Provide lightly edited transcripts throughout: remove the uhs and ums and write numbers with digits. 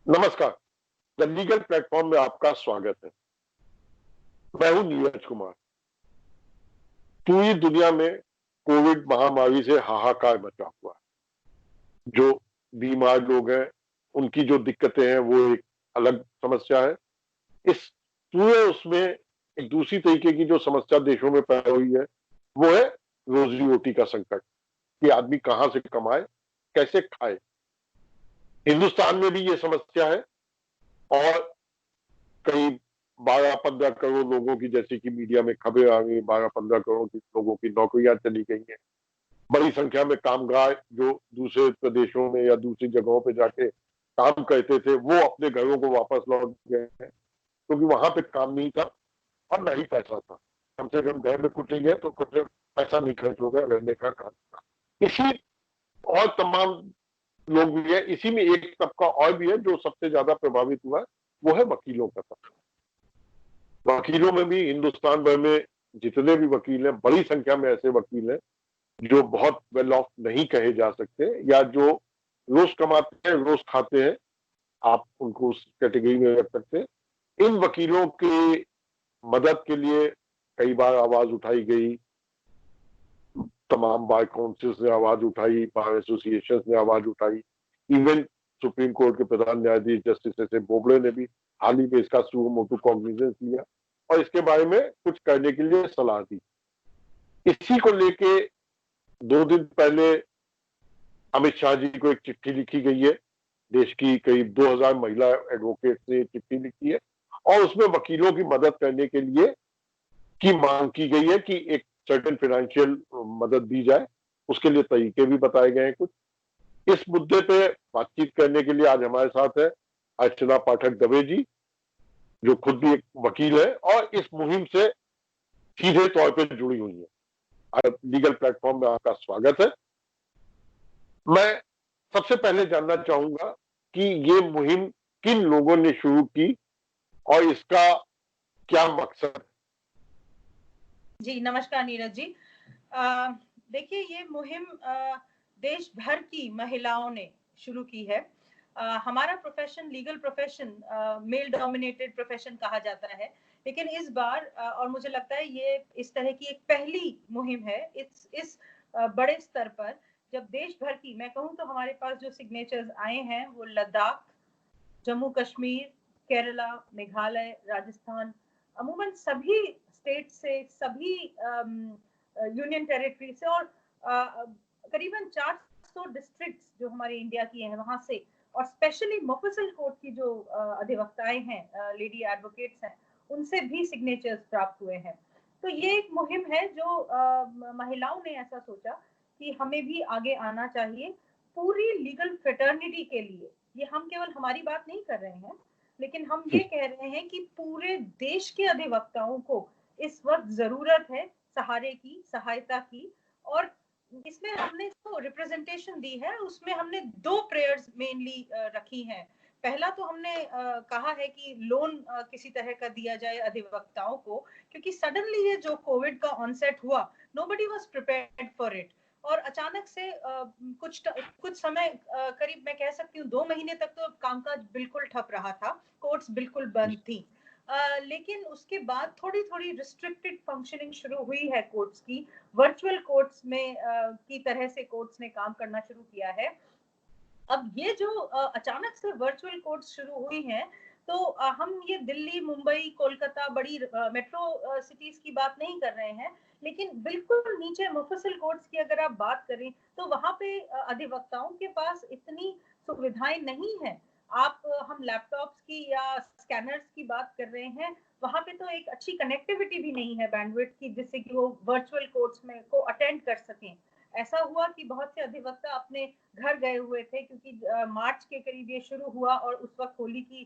नमस्कार। The legal platform में आपका स्वागत है। मैं हूं नीरज कुमार। पूरी दुनिया में कोविड महामारी से हाहाकार मचा हुआ है। जो बीमार लोग हैं उनकी जो दिक्कतें हैं वो एक अलग समस्या है। इस पूरे उसमें एक दूसरी तरीके की जो समस्या देशों में पैदा हुई है वो है रोजी रोटी का संकट, कि आदमी कहां से कमाए, कैसे खाए। हिंदुस्तान में भी ये समस्या है और कई 12-15 करोड़ लोगों की, जैसे कि मीडिया में खबरें आ गई, 12-15 करोड़ की लोगों की नौकरियां चली गई हैं। बड़ी संख्या में कामगार जो दूसरे प्रदेशों में या दूसरी जगहों पे जाके काम करते थे वो अपने घरों को वापस लौट गए हैं, क्योंकि वहां पे काम नहीं था और ना ही पैसा था। कम से कम घर में कुछ नहीं है तो कुछ पैसा नहीं खर्च होगा रहने का काम था। इसी और तमाम लोग भी है। इसी में एक तबका और भी है जो सबसे ज्यादा प्रभावित हुआ है, वो है वकीलों का तबका। वकीलों में भी हिंदुस्तान भर में जितने भी वकील हैं, बड़ी संख्या में ऐसे वकील हैं जो बहुत वेल ऑफ नहीं कहे जा सकते, या जो रोज कमाते हैं रोज खाते हैं, आप उनको उस कैटेगरी में रख सकते हैं। इन वकीलों की मदद के लिए कई बार आवाज उठाई गई। तमाम बार काउंसिल्स ने आवाज उठाई, बार एसोसिएशन ने आवाज उठाई। इवन सुप्रीम कोर्ट के प्रधान न्यायाधीश जस्टिस एस ए बोबड़े ने भी हाल ही में इसका सुओ मोटो कॉग्निजेंस लिया और इसके बारे में कुछ करने के लिए सलाह दी। इसी को लेके 2 दिन पहले अमित शाह जी को एक चिट्ठी लिखी गई है। देश की करीब 2000 महिला एडवोकेट ने चिट्ठी लिखी है और उसमें वकीलों की मदद करने के लिए की मांग की गई है कि एक सर्टेन फाइनेंशियल मदद दी जाए। उसके लिए तरीके भी बताए गए हैं कुछ। इस मुद्दे पे बातचीत करने के लिए आज हमारे साथ है अर्चना पाठक दवे जी, जो खुद भी एक वकील है और इस मुहिम से सीधे तौर पर जुड़ी हुई है। लीगल प्लेटफॉर्म में आपका स्वागत है। मैं सबसे पहले जानना चाहूंगा कि ये मुहिम किन लोगों ने शुरू की और इसका क्या मकसद है। जी नमस्कार नीरज जी। देखिए ये मुहिम देश भर की महिलाओं ने शुरू की है। हमारा profession legal profession male dominated profession कहा जाता है, लेकिन इस बार और मुझे लगता है ये इस तरह की एक पहली मुहिम है इस बड़े स्तर पर, जब देश भर की, मैं कहूँ तो हमारे पास जो सिग्नेचर्स आए हैं वो लद्दाख, जम्मू कश्मीर, केरला, मेघालय, राजस्थान, अमूमन सभी स्टेट से, सभी यूनियन टेरिटरी से और करीबन 400 डिस्ट्रिक्ट्स जो हमारे इंडिया की हैं वहां से, और स्पेशली मुफस्सिल कोर्ट की जो अधिवक्ताएं हैं, लेडी एडवोकेट्स हैं, उनसे भी सिग्नेचर्स प्राप्त हुए हैं। तो ये एक मुहिम है जो महिलाओं ने ऐसा सोचा कि हमें भी आगे आना चाहिए पूरी लीगल फ्रेटर्निटी के लिए। ये हम केवल हमारी बात नहीं कर रहे हैं, लेकिन हम ये कह रहे हैं कि पूरे देश के अधिवक्ताओं को इस वक्त जरूरत है सहारे की, सहायता की। और इसमें हमने जो रिप्रेजेंटेशन दी है उसमें हमने 2 प्रेयर्स मेनली रखी हैं। पहला तो हमने कहा है कि लोन किसी तरह का दिया जाए अधिवक्ताओं को, क्योंकि सडनली ये जो कोविड का ऑनसेट हुआ, nobody was prepared for it. और अचानक से कुछ समय, करीब मैं कह सकती हूँ 2 महीने तक तो कामकाज बिल्कुल ठप रहा था, कोर्ट्स बिल्कुल बंद थी। लेकिन उसके बाद थोड़ी थोड़ी रिस्ट्रिक्टेड फंक्शनिंग शुरू हुई है कोर्ट्स की। वर्चुअल कोर्ट्स में की तरह से कोर्ट्स ने काम करना शुरू किया है। अब ये जो अचानक से वर्चुअल कोर्ट्स शुरू हुई हैं, तो हम ये दिल्ली, मुंबई, कोलकाता, बड़ी मेट्रो सिटीज की बात नहीं कर रहे हैं, लेकिन बिल्कुल नीचे मुफस्सिल कोर्ट्स की अगर आप बात करें तो वहां पे अधिवक्ताओं के पास इतनी सुविधाएं नहीं है। आप हम लैपटॉप्स की या स्कैनर्स की बात कर रहे हैं, वहां पे तो एक अच्छी कनेक्टिविटी भी नहीं है बैंडविड्थ की, जिससे कि वो वर्चुअल कोर्ट्स में को अटेंड कर सकें। ऐसा हुआ कि बहुत से अधिवक्ता अपने घर गए हुए थे, क्योंकि मार्च के करीब ये शुरू हुआ और उस वक्त होली की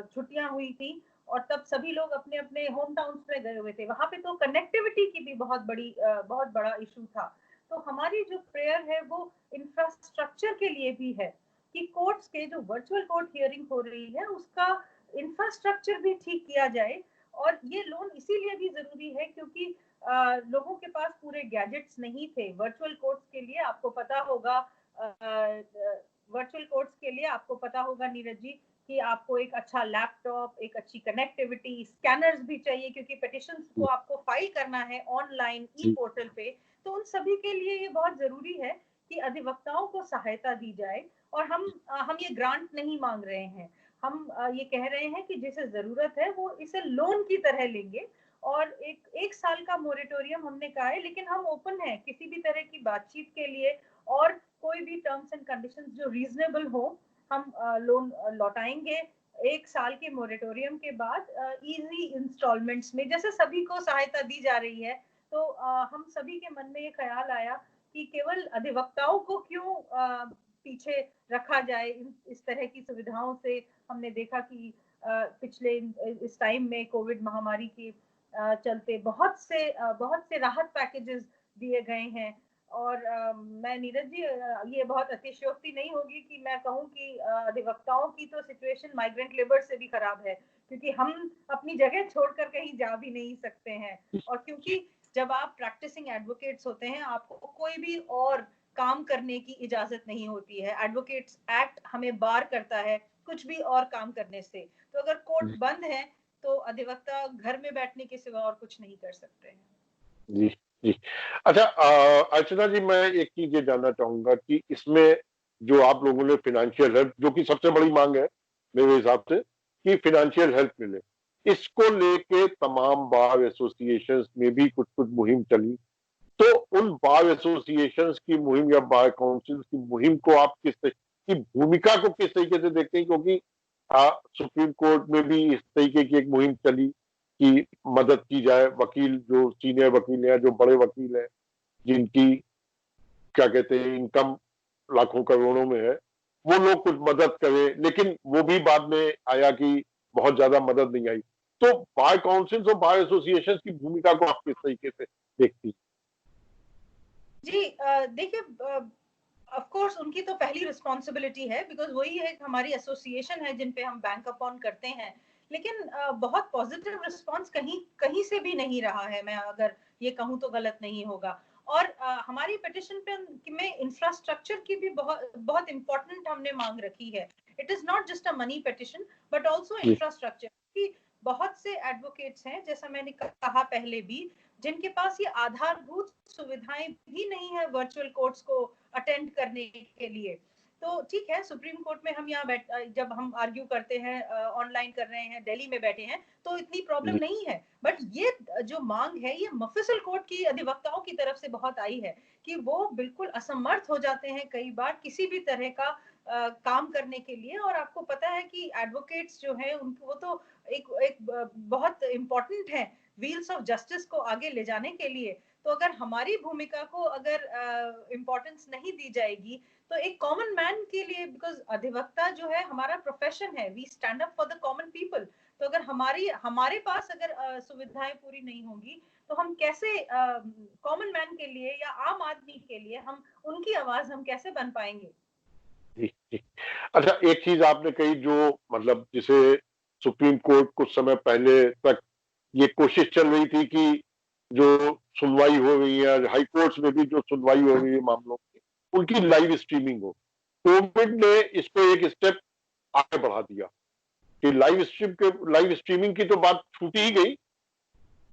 छुट्टियां हुई थी, और तब सभी लोग अपने अपने होम टाउन्स में गए हुए थे। वहां पे तो कनेक्टिविटी की भी बहुत बड़ा इशू था। तो हमारी जो प्रेयर है वो इंफ्रास्ट्रक्चर के लिए भी है, कि कोर्ट्स के जो वर्चुअल कोर्ट हियरिंग हो रही है उसका इंफ्रास्ट्रक्चर भी ठीक किया जाए। और ये लोन इसीलिए भी जरूरी है क्योंकि लोगों के पास पूरे गैजेट्स नहीं थे वर्चुअल कोर्ट्स के लिए। आपको पता होगा वर्चुअल कोर्ट्स के लिए आपको पता होगा नीरज जी कि आपको एक अच्छा लैपटॉप, एक अच्छी कनेक्टिविटी, स्कैनर्स भी चाहिए क्योंकि पिटिशंस को आपको फाइल करना है ऑनलाइन ई पोर्टल पे। तो उन सभी के लिए ये बहुत जरूरी है कि अधिवक्ताओं को सहायता दी जाए। और हम ये ग्रांट नहीं मांग रहे हैं, हम ये कह रहे हैं कि जिसे जरूरत है वो इसे लोन की तरह लेंगे। और एक साल का मोरेटोरियम हमने कहा है, लेकिन हम ओपन हैं किसी भी तरह की बातचीत के लिए। और कोई भी टर्म्स एंड कंडीशंस जो रीजनेबल हो, हम लोन लौटाएंगे एक साल के मोरेटोरियम के बाद इजी इंस्टॉलमेंट्स में, जैसे सभी को सहायता दी जा रही है। तो हम सभी के मन में ये ख्याल आया कि केवल अधिवक्ताओं को क्यों पीछे रखा जाए इस तरह की सुविधाओं से। हमने देखा कि पिछले इस टाइम में कोविड महामारी के चलते बहुत से राहत पैकेजेस दिए गए हैं। और मैं नीरज जी, ये बहुत अतिशयोक्ति नहीं होगी कि मैं कहूँ कि अधिवक्ताओं की तो सिचुएशन माइग्रेंट लेबर से भी खराब है, क्योंकि हम अपनी जगह छोड़कर कहीं जा भी नहीं सकते हैं। और क्योंकि जब आप प्रैक्टिसिंग एडवोकेट्स होते हैं, आपको कोई भी और काम करने की इजाजत नहीं होती है। एडवोकेट्स एक्ट हमें बार करता है कुछ भी और काम करने से। तो अगर कोर्ट बंद है तो अधिवक्ता घर में बैठने के सिवा और कुछ नहीं कर सकते हैं। जी जी। अच्छा, अर्चना जी, मैं एक चीज ये जानना चाहूंगा कि इसमें जो आप लोगों ने फिनेंशियल हेल्प, जो कि सबसे बड़ी मांग है मेरे हिसाब से, कि फिनेंशियल हेल्प मिले, इसको लेके तमाम बार एसोसिएशंस में भी कुछ कुछ मुहिम चली। तो उन बार एसोसिएशंस की मुहिम या बार काउंसिल की मुहिम को आप किस की भूमिका को किस तरीके से देखते हैं? क्योंकि सुप्रीम कोर्ट में भी इस तरीके की एक मुहिम चली कि मदद की जाए, वकील जो सीनियर वकील हैं, जो बड़े वकील हैं, जिनकी क्या कहते हैं इनकम लाखों करोड़ों में है, वो लोग कुछ मदद करें। लेकिन वो भी बाद में आया कि बहुत ज्यादा मदद नहीं आई। तो बार काउंसिल और बार एसोसिएशन की भूमिका को आप किस तरीके से देखती? जी देखिए, ऑफ कोर्स उनकी तो पहली रिस्पॉन्सिबिलिटी है, बिकॉज वही है हमारी एसोसिएशन है जिन पे हम बैंक अपॉन करते हैं। लेकिन बहुत पॉजिटिव रिस्पॉन्स कहीं कहीं से भी नहीं रहा है, मैं अगर ये कहूँ तो गलत नहीं होगा। और हमारी पिटिशन पे में इंफ्रास्ट्रक्चर की भी बहुत बहुत इंपॉर्टेंट हमने मांग रखी है। It is not just a money petition but also infrastructure की। बहुत से एडवोकेट्स हैं, जैसा मैंने कहा पहले भी, जिनके पास ये आधारभूत सुविधाएं भी नहीं है वर्चुअल कोर्ट्स को अटेंड करने के लिए। तो ठीक है, सुप्रीम कोर्ट में हम यहाँ जब हम आर्ग्यू करते हैं, ऑनलाइन कर रहे हैं, दिल्ली में बैठे हैं, तो इतनी प्रॉब्लम नहीं है। बट ये जो मांग है, ये मफिसल कोर्ट की अधिवक्ताओं की तरफ से बहुत आई है कि वो बिल्कुल असमर्थ हो जाते हैं कई बार किसी भी तरह का काम करने के लिए। और आपको पता है कि एडवोकेट्स जो है उनको, वो तो एक बहुत इंपॉर्टेंट है व्हील्स ऑफ जस्टिस को आगे ले जाने के लिए। तो अगर हमारी भूमिका को अगर इम्पोर्टेंस नहीं दी जाएगी, तो एक कॉमन मैन के लिए, बिकॉज अधिवक्ता जो है हमारा प्रोफेशन है, we stand up for the common people. तो अगर हमारे पास अगर सुविधाएं पूरी नहीं होंगी, तो हम कैसे कॉमन मैन के लिए या आम आदमी के लिए हम उनकी आवाज हम कैसे बन पाएंगे? जी जी। अच्छा, एक चीज आपने कही जो मतलब जिसे सुप्रीम कोर्ट कुछ समय पहले तक ये कोशिश चल रही थी कि जो सुनवाई हो रही है हाई कोर्ट्स में भी, जो सुनवाई हो रही है मामलों की, उनकी लाइव स्ट्रीमिंग हो। कोविड ने इसको एक स्टेप आगे बढ़ा दिया कि लाइव स्ट्रीमिंग की तो बात छूटी ही गई,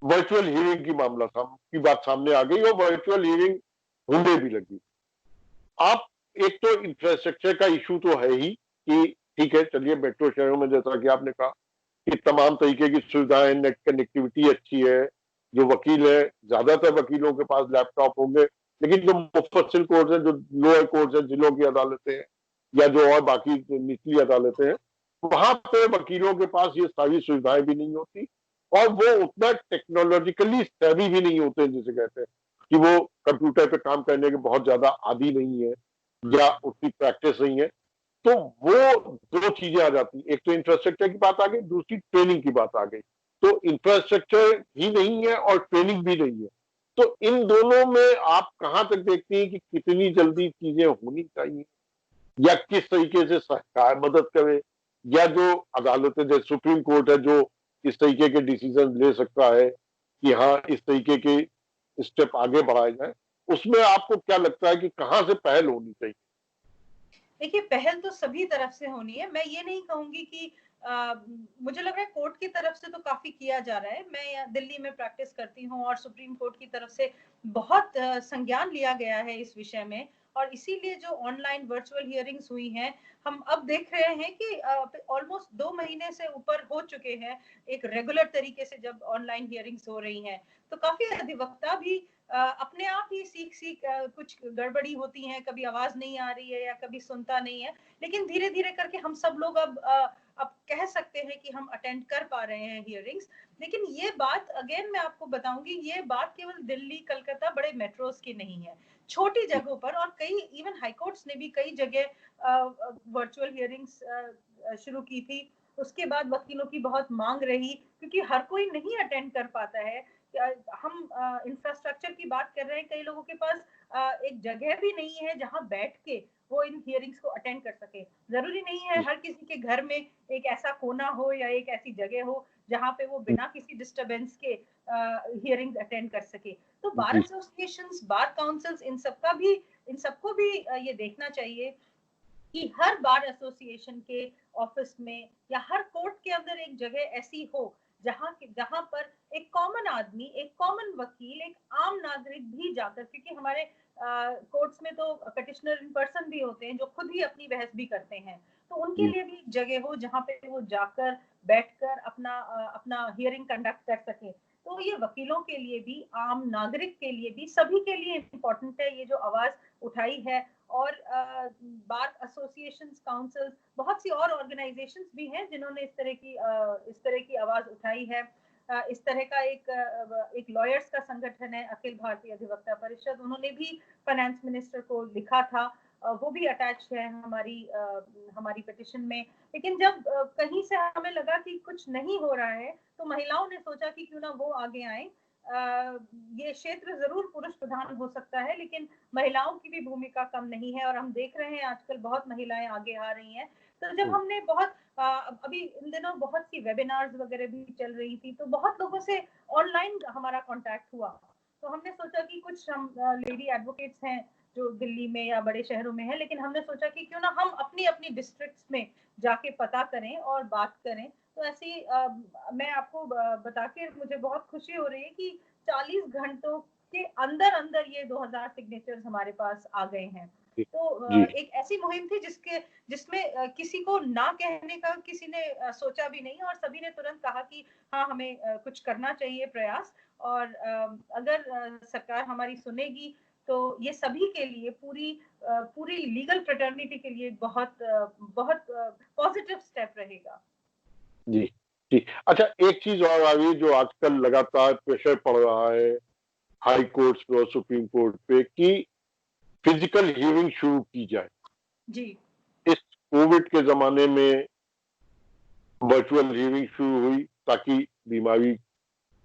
वर्चुअल हियरिंग की बात सामने आ गई और वर्चुअल हियरिंग होने भी लगी। आप, एक तो इंफ्रास्ट्रक्चर का इशू तो है ही कि ठीक है, चलिए मेट्रो शहरों में जैसा कि आपने कहा कि तमाम तरीके की सुविधाएं, नेट कनेक्टिविटी अच्छी है, जो वकील है, ज्यादातर वकीलों के पास लैपटॉप होंगे। लेकिन जो मुफस्सिल कोर्ट्स हैं, जो लोअर कोर्ट्स हैं, जिलों की अदालतें हैं, या जो और बाकी निचली अदालतें हैं, वहां पे वकीलों के पास ये सारी सुविधाएं भी नहीं होती। और वो उतना टेक्नोलॉजिकली सेवी भी नहीं होते, जिसे कहते हैं कि वो कंप्यूटर पे काम करने के बहुत ज्यादा आदी नहीं है या उतनी प्रैक्टिस नहीं है। तो वो दो चीजें आ जाती, एक तो इंफ्रास्ट्रक्चर की बात आ गई, दूसरी ट्रेनिंग की बात आ गई। तो इंफ्रास्ट्रक्चर ही नहीं है और ट्रेनिंग भी नहीं है। तो इन दोनों में आप कहां तक देखती हैं कि कितनी जल्दी चीजें होनी चाहिए, या किस तरीके से सरकार मदद करे, या जो अदालतें जैसे सुप्रीम कोर्ट है जो इस तरीके के डिसीजन ले सकता है कि हाँ इस तरीके के स्टेप आगे बढ़ाए जाए, उसमें आपको क्या लगता है कि कहां से पहल होनी चाहिए? देखिए, पहल तो सभी तरफ से होनी है। मैं ये नहीं कहूँगी कि मुझे लग रहा है कोर्ट की तरफ से तो काफ़ी किया जा रहा है। मैं यहाँ दिल्ली में प्रैक्टिस करती हूँ और सुप्रीम कोर्ट की तरफ से बहुत संज्ञान लिया गया है इस विषय में, और इसीलिए जो ऑनलाइन वर्चुअल हियरिंग्स हुई हैं, हम अब देख रहे हैं कि ऑलमोस्ट 2 महीने से ऊपर हो चुके हैं, एक रेगुलर तरीके से जब ऑनलाइन हियरिंग्स हो रही हैं। तो काफ़ी अधिवक्ता भी अपने आप ही सीख कुछ गड़बड़ी होती है, कभी आवाज नहीं आ रही है या कभी सुनता नहीं है, लेकिन धीरे धीरे करके हम सब लोग अब कह सकते हैं कि हम अटेंड कर पा रहे हैं हियरिंग्स। लेकिन ये बात अगेन मैं आपको बताऊंगी, ये बात केवल दिल्ली, कलकत्ता, बड़े मेट्रोस की नहीं है, छोटी जगहों पर, और कई इवन हाईकोर्ट्स ने भी कई जगह वर्चुअल हियरिंग्स शुरू की थी। उसके बाद वकीलों की बहुत मांग रही, क्योंकि हर कोई नहीं अटेंड कर पाता है। हम इंफ्रास्ट्रक्चर की बात कर रहे हैं, कई लोगों के पास एक जगह भी नहीं है जहां बैठ के वो इन हियरिंग्स को अटेंड कर सके। जरूरी नहीं है हर किसी के घर में एक ऐसा कोना हो या एक ऐसी जगह हो जहां पे वो बिना किसी डिस्टरबेंस के हियरिंग्स अटेंड कर सके। तो बार जी एसोसिएशंस, बार काउंसिल्स, इन सबको भी ये देखना चाहिए कि हर बार एसोसिएशन के ऑफिस में या हर कोर्ट के अंदर एक जगह ऐसी हो जहां पर एक कॉमन आदमी, एक कॉमन वकील, एक आम नागरिक भी जाकर, क्योंकि हमारे कोर्ट्स में तो पिटिशनर इन पर्सन भी होते हैं जो खुद ही अपनी बहस भी करते हैं, तो उनके जी लिए भी एक जगह हो जहां पे वो जाकर बैठकर अपना हियरिंग कंडक्ट कर सके। तो ये वकीलों के लिए भी, आम नागरिक के लिए भी, सभी के लिए इम्पोर्टेंट है ये जो आवाज उठाई है। और बार एसोसिएशंस, काउंसिल्स, बहुत सी और ऑर्गेनाइजेशंस भी हैं जिन्होंने इस तरह की आवाज उठाई है। इस तरह का एक लॉयर्स का संगठन है, अखिल भारतीय अधिवक्ता परिषद, उन्होंने भी फाइनेंस मिनिस्टर को लिखा था। वो भी अटैच है हमारी पिटिशन में। लेकिन जब कहीं से हमें लगा कि कुछ नहीं हो रहा है, तो महिलाओं ने सोचा कि क्यों ना वो आगे आए। ये क्षेत्र जरूर पुरुष प्रधान हो सकता है, लेकिन महिलाओं की भी भूमिका कम नहीं है, और हम देख रहे हैं आजकल बहुत महिलाएं आगे आ रही हैं। तो जब हमने अभी इन दिनों बहुत सी वेबिनार्स वगैरह भी चल रही थी, तो बहुत लोगों से ऑनलाइन हमारा कांटेक्ट हुआ। तो हमने सोचा कि कुछ हम लेडी एडवोकेट्स हैं जो दिल्ली में या बड़े शहरों में है, लेकिन हमने सोचा कि क्यों ना हम अपनी अपनी डिस्ट्रिक्ट्स में जाके पता करें और बात करें। तो ऐसी मैं आपको बता के मुझे बहुत खुशी हो रही है कि 40 घंटों के अंदर अंदर ये 2000 सिग्नेचर्स हमारे पास आ गए हैं। जी तो जी एक ऐसी मुहिम थी जिसमें किसी को ना कहने का किसी ने सोचा भी नहीं, और सभी ने तुरंत कहा कि हाँ, हमें कुछ करना चाहिए प्रयास। और अगर सरकार हमारी सुनेगी तो ये सभी के लिए, पूरी लीगल फ्रेटर्निटी के लिए बहुत पॉजिटिव स्टेप रहेगा। जी जी। अच्छा, एक चीज और आ रही है जो आजकल लगातार प्रेशर पड़ रहा है हाई कोर्ट्स पे और सुप्रीम कोर्ट पे कि फिजिकल हियरिंग शुरू की जाए। जी इस कोविड के जमाने में वर्चुअल हियरिंग शुरू हुई ताकि बीमारी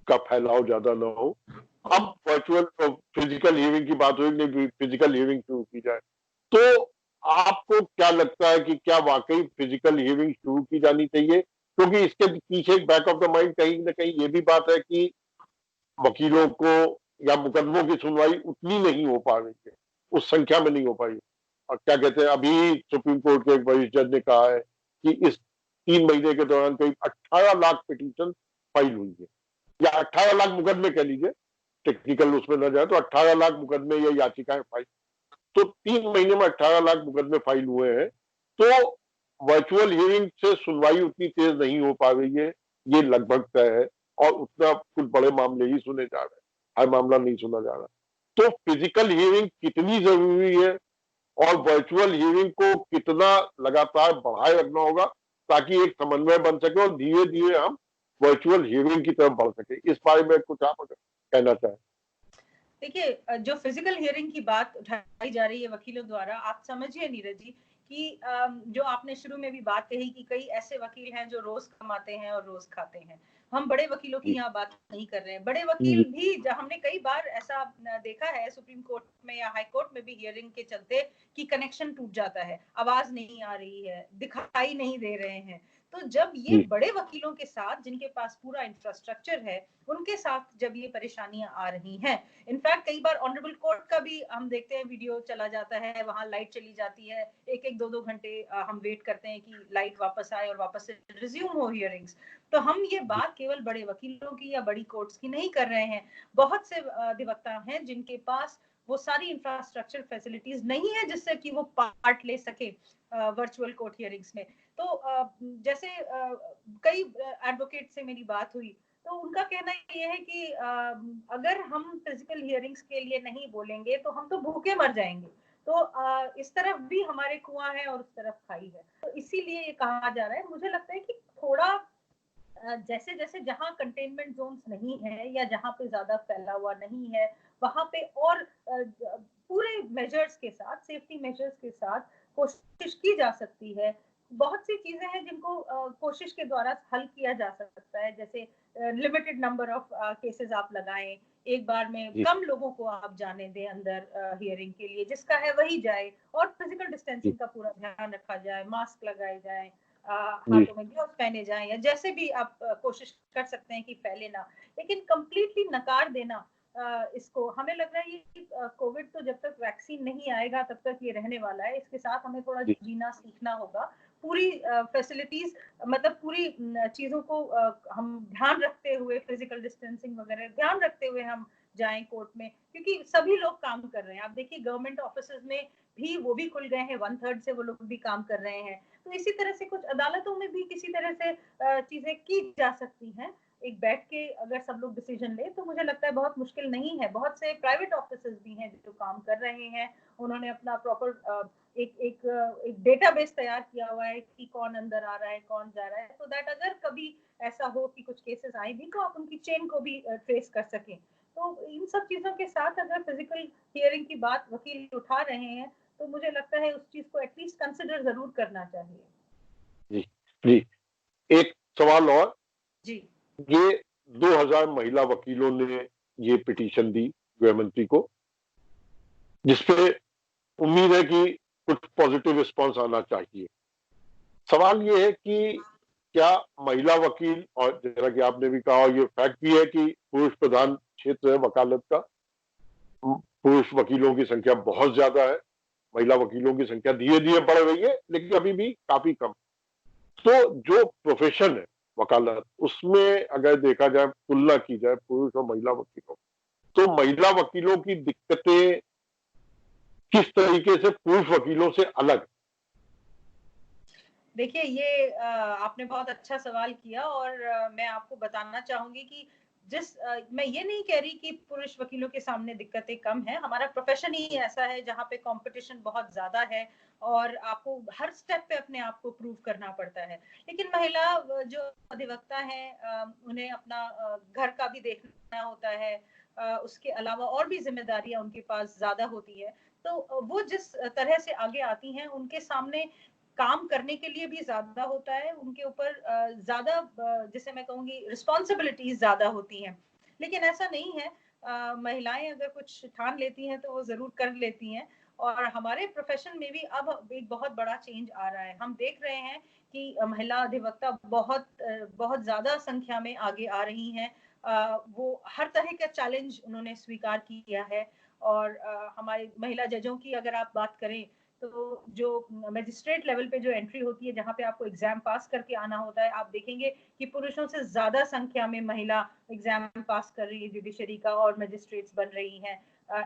का फैलाव ज्यादा ना हो। जी अब वर्चुअल फिजिकल हियरिंग की बात हुई, नहीं फिजिकल हियरिंग शुरू की जाए, तो आपको क्या लगता है कि क्या वाकई फिजिकल हियरिंग शुरू की जानी चाहिए? क्योंकि इसके पीछे बैक ऑफ द माइंड कहीं ना कहीं ये भी बात है कि वकीलों को या मुकदमों की सुनवाई उतनी नहीं हो पा रही है, उस संख्या में नहीं हो पाई। और क्या कहते हैं, अभी सुप्रीम कोर्ट के एक वरिष्ठ जज ने कहा है कि इस 3 महीने के दौरान करीब 18 लाख पिटीशन फाइल हुई है, या 18 लाख मुकदमे कह लीजिए, टेक्निकल उसमें न जाए तो 18 लाख मुकदमे या याचिकाएं फाइल, तो 3 महीने में 18 लाख मुकदमे फाइल हुए हैं। तो वर्चुअल हियरिंग से सुनवाई उतनी तेज नहीं हो पा रही है, ये लगभग तय है, और उतना कुछ बड़े मामले ही सुने जा रहे हैं, हर मामला नहीं सुना जा रहा। तो फिजिकल हियरिंग कितनी जरूरी है और वर्चुअल हियरिंग को कितना लगातार बढ़ाए रखना होगा ताकि एक समन्वय बन सके और धीरे धीरे हम वर्चुअल हियरिंग की तरफ बढ़ सके, इस बारे में कुछ आप अगर कहना चाहें। देखिए, जो फिजिकल हियरिंग की बात उठाई जा रही है वकीलों द्वारा, आप समझिए नीरज जी कि जो आपने शुरू में भी बात कही कि कई ऐसे वकील हैं जो रोज कमाते हैं और रोज खाते हैं। हम बड़े वकीलों की जी यहाँ बात नहीं कर रहे हैं। बड़े जी वकील भी, हमने कई बार ऐसा देखा है सुप्रीम कोर्ट में या हाई कोर्ट में भी हियरिंग के चलते कि कनेक्शन टूट जाता है, आवाज नहीं आ रही है, दिखाई नहीं दे रहे हैं। तो जब ये जी बड़े वकीलों के साथ, जिनके पास पूरा इंफ्रास्ट्रक्चर है, उनके साथ जब ये परेशानियां आ रही हैं, इनफैक्ट कई बार ऑनरेबल कोर्ट का भी हम देखते हैं वीडियो चला जाता है, वहां लाइट चली जाती है, एक एक दो दो घंटे हम वेट करते हैं कि लाइट वापस आए और वापस से रिज्यूम हो हियरिंग्स। तो हम ये जी बात केवल बड़े वकीलों की या बड़ी कोर्ट्स की नहीं कर रहे हैं। बहुत से अधिवक्ता हैं जिनके पास वो सारी इंफ्रास्ट्रक्चर फैसिलिटीज नहीं है जिससे कि वो पार्ट ले सके वर्चुअल कोर्ट हियरिंग्स में। तो जैसे कई एडवोकेट से मेरी बात हुई, तो उनका कहना ये है कि अगर हम फिजिकल हियरिंग्स के लिए नहीं बोलेंगे तो हम तो भूखे मर जाएंगे। तो इस तरफ भी हमारे कुआं है और उस तरफ खाई है, तो इसीलिए ये कहा जा रहा है। मुझे लगता है कि थोड़ा जैसे जैसे जहां कंटेनमेंट जोन्स नहीं है या जहां पे ज्यादा फैला हुआ नहीं है, वहां पे और पूरे मेजर्स के साथ, सेफ्टी मेजर्स के साथ कोशिश की जा सकती है। बहुत सी चीजें हैं जिनको कोशिश के द्वारा हल किया जा सकता है, जैसे लिमिटेड नंबर ऑफ केसेस आप लगाएं, एक बार में जी कम लोगों को आप जाने दें अंदर हियरिंग के लिए, जिसका है वही जाए, और फिजिकल जी डिस्टेंसिंग का पूरा ध्यान रखा जाए, मास्क लगाए जाए, जी हाथों में ग्लव्स पहने जाएं, या जैसे भी आप कोशिश कर सकते हैं कि फैले ना। लेकिन कंप्लीटली नकार देना इसको, हमें लग रहा है ये कोविड तो जब तक वैक्सीन नहीं आएगा तब तक ये रहने वाला है, इसके साथ हमें थोड़ा जी जीना सीखना होगा। पूरी फैसिलिटीज, मतलब पूरी चीजों को हम ध्यान रखते हुए, फिजिकल डिस्टेंसिंग वगैरह ध्यान रखते हुए हम जाएं कोर्ट में, क्योंकि सभी लोग काम कर रहे हैं। आप देखिए गवर्नमेंट ऑफिसेज में भी वो भी खुल गए हैं, 1/3 से वो लोग भी काम कर रहे हैं। तो इसी तरह से कुछ अदालतों में भी किसी तरह से चीजें की जा सकती हैं। एक बैठ के अगर सब लोग डिसीजन ले तो मुझे लगता है बहुत मुश्किल नहीं है। बहुत से प्राइवेट ऑफिसेज भी हैं जो काम कर रहे हैं, उन्होंने अपना प्रॉपर एक एक एक डेटाबेस तैयार किया हुआ है कि कौन अंदर आ रहा है, कौन जा रहा है, सो दैट अगर कभी ऐसा हो कि कुछ केसेस आए भी तो आप उनकी चेन को भी ट्रेस कर सकें। तो इन सब चीजों के साथ अगर फिजिकल हियरिंग की बात वकील उठा रहे हैं, तो मुझे लगता है उस चीज को एटलीस्ट कंसिडर जरूर करना चाहिए। जी जी एक सवाल और, जी ये 2000 महिला वकीलों ने ये पिटीशन दी गृह मंत्री को, जिसपे उम्मीद है कि कुछ पॉजिटिव रिस्पांस आना चाहिए। सवाल ये है कि क्या महिला वकील, और जैसा कि आपने भी कहा, ये फैक्ट भी है कि पुरुष प्रधान क्षेत्र है वकालत का, पुरुष वकीलों की संख्या बहुत ज्यादा है, महिला वकीलों की संख्या धीरे धीरे बढ़ रही है लेकिन अभी भी काफी कम। तो जो प्रोफेशन है वकालत, उसमें अगर देखा जाए, तुलना की जाए पुरुष और महिला वकीलों, तो महिला वकीलों की दिक्कतें किस तरीके से पुरुष वकीलों से अलग? देखिए, ये आपने बहुत अच्छा सवाल किया, और मैं आपको बताना चाहूंगी कि मैं ये नहीं कह रही कि पुरुष वकीलों के सामने दिक्कतें कम हैं। हमारा प्रोफेशन ही ऐसा है जहाँ पे कंपटीशन बहुत ज्यादा है और आपको हर स्टेप पे अपने आप को प्रूव करना पड़ता है। लेकिन महिला जो अधिवक्ता हैं, उन्हें अपना घर का भी देखना होता है, उसके अलावा और भी जिम्मेदारियां उनके पास ज्यादा होती है। तो वो जिस तरह से आगे आती हैं, उनके सामने काम करने के लिए भी ज्यादा होता है, उनके ऊपर ज्यादा, जिसे मैं कहूंगी, रिस्पॉन्सिबिलिटीज ज्यादा होती हैं। लेकिन ऐसा नहीं है, महिलाएं अगर कुछ ठान लेती हैं तो वो जरूर कर लेती हैं। और हमारे प्रोफेशन में भी अब एक बहुत बड़ा चेंज आ रहा है। हम देख रहे हैं कि महिला अधिवक्ता बहुत ज्यादा संख्या में आगे आ रही हैं। वो हर तरह का चैलेंज उन्होंने स्वीकार किया है। और हमारे महिला जजों की अगर आप बात करें, तो जो मजिस्ट्रेट लेवल पे जो एंट्री होती है, जहाँ पे आपको एग्जाम पास करके आना होता है, आप देखेंगे कि पुरुषों से ज्यादा संख्या में महिला एग्जाम पास कर रही है जुडिशरी का और मजिस्ट्रेट्स बन रही हैं।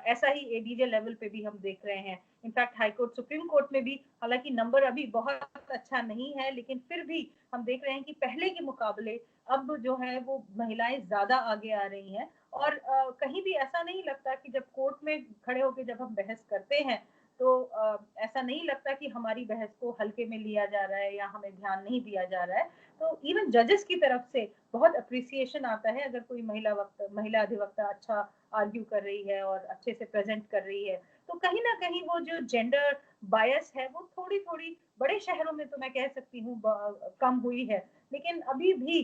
ऐसा ही एडीजे लेवल पे भी हम देख रहे हैं। In fact high court, supreme court में भी, हालांकि नंबर अभी बहुत अच्छा नहीं है, लेकिन फिर भी हम देख रहे हैं कि पहले के मुकाबले अब जो है वो महिलाएं ज्यादा आगे आ रही हैं। और कहीं भी ऐसा नहीं लगता कि जब कोर्ट में खड़े होकर जब हम बहस करते हैं, तो ऐसा नहीं लगता कि हमारी बहस को हल्के में लिया जा रहा है या हमें ध्यान नहीं दिया जा रहा है। तो इवन जजेस की तरफ से बहुत अप्रिसिएशन आता है अगर कोई महिला अधिवक्ता अच्छा आर्ग्यू कर रही है और अच्छे से प्रेजेंट कर रही है। तो कहीं ना कहीं वो जो जेंडर बायस है वो थोड़ी थोड़ी, बड़े शहरों में तो मैं कह सकती हूँ कम हुई है, लेकिन अभी भी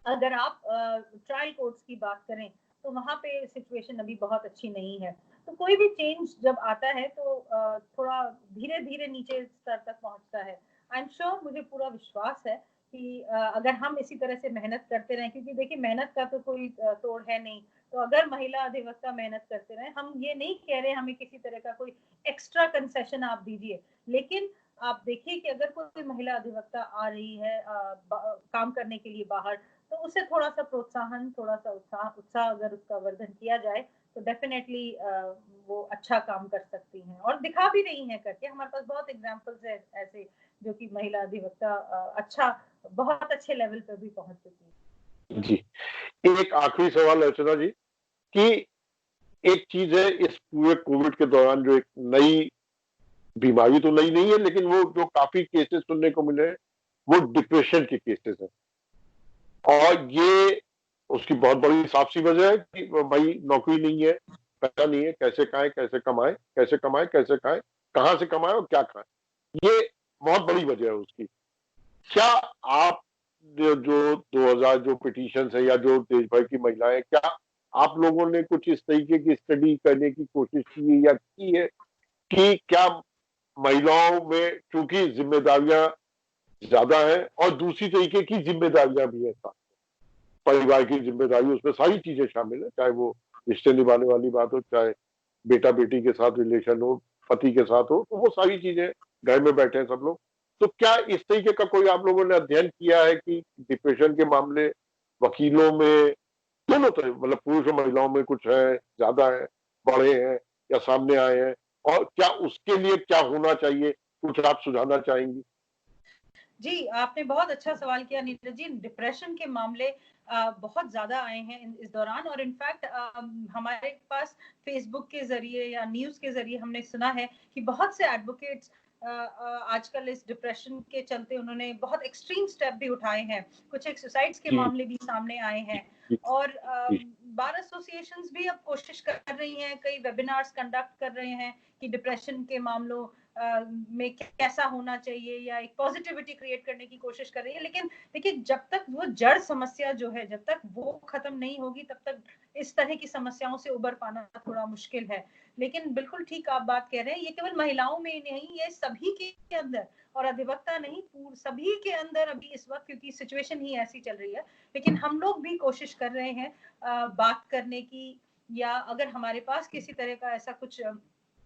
अगर आप ट्रायल कोर्ट्स की बात करें तो वहां पे सिचुएशन अभी बहुत अच्छी नहीं है। तो कोई भी चेंज जब आता है तो थोड़ा धीरे धीरे नीचे स्तर तक पहुंचता है। आई एम श्योर, मुझे पूरा विश्वास है कि अगर हम इसी तरह से मेहनत करते रहें, क्योंकि देखिए मेहनत का तो कोई तोड़ है नहीं, तो अगर महिला अधिवक्ता मेहनत करते रहें, हम ये नहीं कह रहे हमें किसी तरह का कोई एक्स्ट्रा कंसेशन आप दीजिए, लेकिन आप देखिए कि अगर कोई महिला अधिवक्ता आ रही है काम करने के लिए बाहर, तो उसे थोड़ा सा प्रोत्साहन, थोड़ा सा उत्साह अगर उसका वर्धन किया जाए, तो डेफिनेटली वो अच्छा काम कर सकती हैं और दिखा भी रही हैं करके। हमारे पास बहुत एग्जांपल्स है ऐसे, जो कि महिला अधिवक्ता अच्छा, बहुत अच्छे लेवल पर भी पहुंच चुकी है। जी, एक आखिरी सवाल अर्चना जी, कि एक चीज है इस पूरे कोविड के दौरान जो एक नई बीमारी, तो नई नहीं है, लेकिन वो जो काफी केसेस सुनने को मिले हैं, वो डिप्रेशन के केसेस हैं। और ये उसकी बहुत बड़ी साफ सी वजह है कि भाई नौकरी नहीं है, पैसा नहीं है, कैसे खाएं, कैसे कमाएं, कैसे कमाएं, कैसे खाएं, कहां से कमाएं और क्या खाएं, ये बहुत बड़ी वजह है उसकी। क्या आप जो 2000 जो पिटीशन है या जो देश भर की महिलाएं, क्या आप लोगों ने कुछ इस तरीके की स्टडी करने की कोशिश की है या की है कि क्या महिलाओं में चूंकि जिम्मेदारियां ज्यादा है और दूसरी तरीके की जिम्मेदारियां भी है, परिवार की जिम्मेदारी, उसमें सारी चीजें शामिल है, चाहे वो रिश्ते निभाने वाली बात हो, चाहे बेटा बेटी के साथ रिलेशन हो, पति के साथ हो, तो वो सारी चीजें, घर में बैठे हैं सब लोग। तो क्या इस तरीके का कोई आप लोगों ने अध्ययन किया है कि डिप्रेशन के मामले वकीलों में, दोनों तरह, मतलब पुरुष और महिलाओं में कुछ है, ज्यादा है, बढ़े हैं या सामने आए हैं, और क्या उसके लिए क्या होना चाहिए, कुछ आप सुझाना चाहेंगी? जी, आपने बहुत अच्छा सवाल किया नीरज जी। डिप्रेशन के मामले बहुत ज़्यादा आए हैं इस दौरान, और इनफैक्ट हमारे पास फेसबुक के ज़रिए या न्यूज़ के ज़रिए हमने सुना है कि बहुत से एडवोकेट्स आजकल इस डिप्रेशन के चलते उन्होंने बहुत एक्सट्रीम स्टेप भी उठाए हैं। कुछ एक सुसाइड्स के जी मामले भी सामने आए जी हैं, जी और जी बार एसोसिएशंस भी अब कोशिश कर रही हैं, कई वेबिनार्स कंडक्ट कर रहे हैं कि डिप्रेशन के मामलों में कैसा होना चाहिए, या एक पॉजिटिविटी क्रिएट करने की कोशिश कर रही है। लेकिन देखिए, जब तक वो जड़ समस्या जो है, जब तक वो खत्म नहीं होगी, तब तक इस तरह की समस्याओं से उबर पाना थोड़ा मुश्किल है। लेकिन बिल्कुल ठीक आप बात कह रहे हैं, ये केवल महिलाओं में नहीं, ये सभी के अंदर, और अधिवक्ता नहीं, सभी के अंदर अभी इस वक्त, क्योंकि सिचुएशन ही ऐसी चल रही है। लेकिन हम लोग भी कोशिश कर रहे हैं बात करने की, या अगर हमारे पास किसी तरह का ऐसा कुछ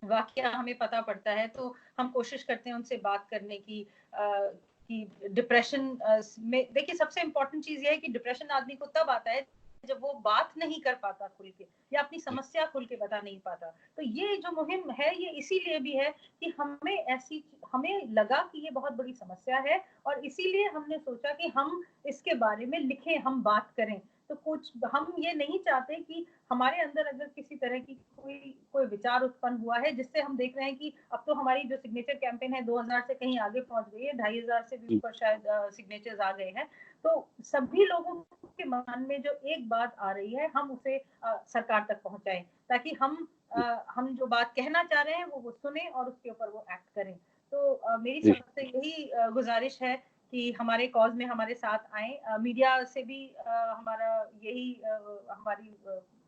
वाकया हमें पता पड़ता है, तो हम कोशिश करते हैं उनसे बात करने की। कि डिप्रेशन में देखिए, सबसे इम्पोर्टेंट चीज ये है कि डिप्रेशन आदमी को तब आता है जब वो बात नहीं कर पाता खुल के, या अपनी समस्या खुल के बता नहीं पाता। तो ये जो मुहिम है, ये इसीलिए भी है कि हमें लगा कि ये बहुत बड़ी समस्या है, और इसीलिए हमने सोचा कि हम इसके बारे में लिखें, हम बात करें। तो कुछ हम ये नहीं चाहते कि हमारे अंदर अगर किसी तरह की कोई कोई विचार उत्पन्न हुआ है, जिससे हम देख रहे हैं कि अब तो हमारी जो सिग्नेचर कैंपेन है 2000 से कहीं आगे पहुंच गई है, 2500 से भी जी ऊपर शायद सिग्नेचर्स आ गए हैं। तो सभी लोगों के मन में जो एक बात आ रही है, हम उसे सरकार तक पहुंचाएं, ताकि हम जो बात कहना चाह रहे हैं वो सुने और उसके ऊपर वो एक्ट करें। तो मेरी जी सबसे यही गुजारिश है कि हमारे कॉज में हमारे साथ आए। मीडिया से भी हमारा यही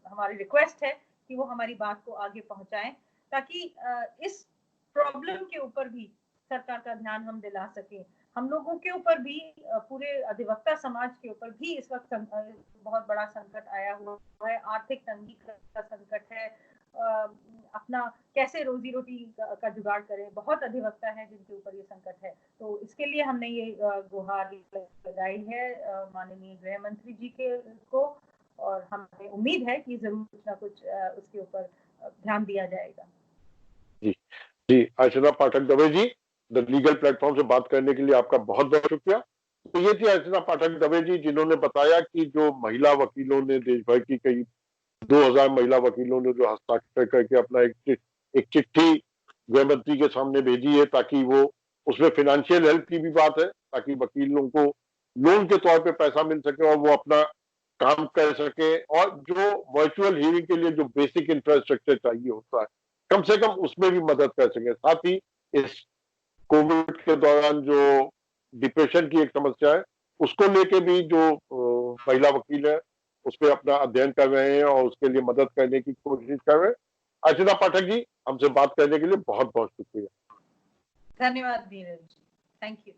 हमारी रिक्वेस्ट है कि वो हमारी बात को आगे पहुंचाएं, ताकि इस प्रॉब्लम के ऊपर भी सरकार का ध्यान हम दिला सकें। हम लोगों के ऊपर भी, पूरे अधिवक्ता समाज के ऊपर भी इस वक्त बहुत बड़ा संकट आया हुआ है, आर्थिक तंगी का संकट है। अपना कैसे रोजी रोटी का जुगाड़ करें, बहुत अधिवक्ता है जिनके ऊपर ये संकट है। तो इसके लिए हमने ये गुहार लगाई है माननीय गृह मंत्री जी के को, और हमें उम्मीद है कि जरूर कुछ ना कुछ उसके ऊपर ध्यान दिया जाएगा। जी जी अर्चना पाठक दवे जी, द लीगल प्लेटफॉर्म से बात करने के लिए आपका बहुत बहुत शुक्रिया। तो ये थी अर्चना पाठक दवे जी, जिन्होंने बताया कि जो महिला वकीलों ने, देश भर की कई 2000 महिला वकीलों ने जो हस्ताक्षर करके अपना एक चिट्ठी गृह मंत्री के सामने भेजी है, ताकि वो, उसमें फाइनेंशियल हेल्प की भी बात है, ताकि वकीलों को लोन के तौर पे पैसा मिल सके और वो अपना काम कर सके, और जो वर्चुअल हियरिंग के लिए जो बेसिक इंफ्रास्ट्रक्चर चाहिए होता है, कम से कम उसमें भी मदद कर सके। साथ ही इस कोविड के दौरान जो डिप्रेशन की एक समस्या है, उसको लेके भी जो महिला वकील है, उस पर अपना अध्ययन कर रहे हैं और उसके लिए मदद करने की कोशिश कर रहे हैं। अर्चना पाठक जी, हमसे बात करने के लिए बहुत बहुत शुक्रिया। धन्यवाद नीरज, थैंक यू।